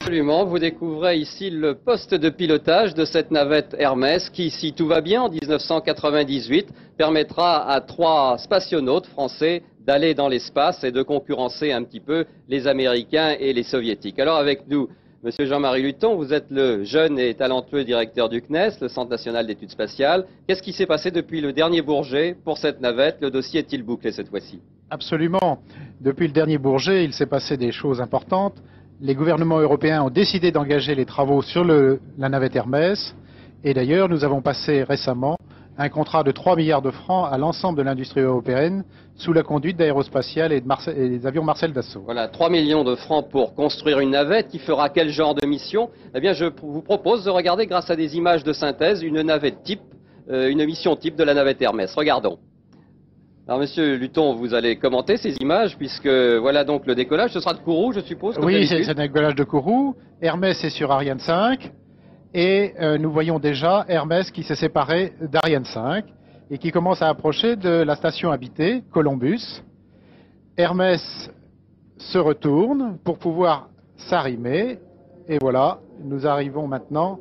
Absolument, vous découvrez ici le poste de pilotage de cette navette Hermès qui, si tout va bien, en 1998, permettra à 3 spationautes français d'aller dans l'espace et de concurrencer un petit peu les Américains et les Soviétiques. Alors avec nous, Monsieur Jean-Marie Luton, vous êtes le jeune et talentueux directeur du CNES, le Centre national d'études spatiales. Qu'est-ce qui s'est passé depuis le dernier Bourget pour cette navette? Le dossier est-il bouclé cette fois-ci? Absolument. Depuis le dernier Bourget, il s'est passé des choses importantes. Les gouvernements européens ont décidé d'engager les travaux sur la navette Hermès. Et d'ailleurs, nous avons passé récemment un contrat de 3 milliards de francs à l'ensemble de l'industrie européenne sous la conduite d'Aérospatiale et des avions Marcel Dassault. Voilà, 3 millions de francs pour construire une navette qui fera quel genre de mission? Eh bien, je vous propose de regarder, grâce à des images de synthèse, une navette type, une mission type de la navette Hermès. Regardons. Alors, Monsieur Luton, vous allez commenter ces images, puisque voilà donc le décollage. Ce sera de Kourou, je suppose. Oui, c'est un décollage de Kourou. Hermès est sur Ariane 5. Et nous voyons déjà Hermès qui s'est séparé d'Ariane 5 et qui commence à approcher de la station habitée, Columbus. Hermès se retourne pour pouvoir s'arrimer. Et voilà, nous arrivons maintenant.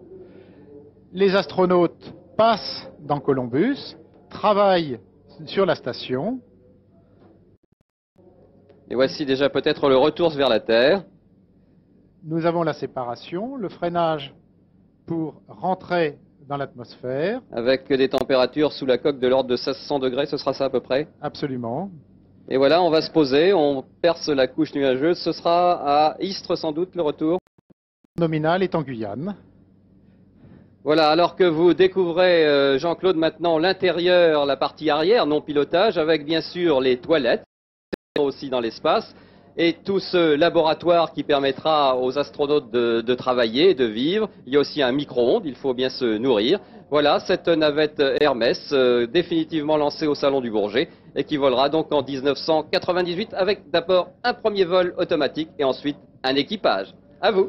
Les astronautes passent dans Columbus, travaillent sur la station. Et voici déjà peut-être le retour vers la Terre. Nous avons la séparation, le freinage pour rentrer dans l'atmosphère. Avec des températures sous la coque de l'ordre de 1600 degrés, ce sera ça à peu près? Absolument. Et voilà, on va se poser, on perce la couche nuageuse. Ce sera à Istres sans doute le retour? Nominal est en Guyane. Voilà, alors que vous découvrez, Jean-Claude, maintenant l'intérieur, la partie arrière, non pilotage, avec bien sûr les toilettes, aussi dans l'espace, et tout ce laboratoire qui permettra aux astronautes de travailler, de vivre. Il y a aussi un micro-ondes, il faut bien se nourrir. Voilà, cette navette Hermès, définitivement lancée au Salon du Bourget, et qui volera donc en 1998, avec d'abord un premier vol automatique et ensuite un équipage. À vous.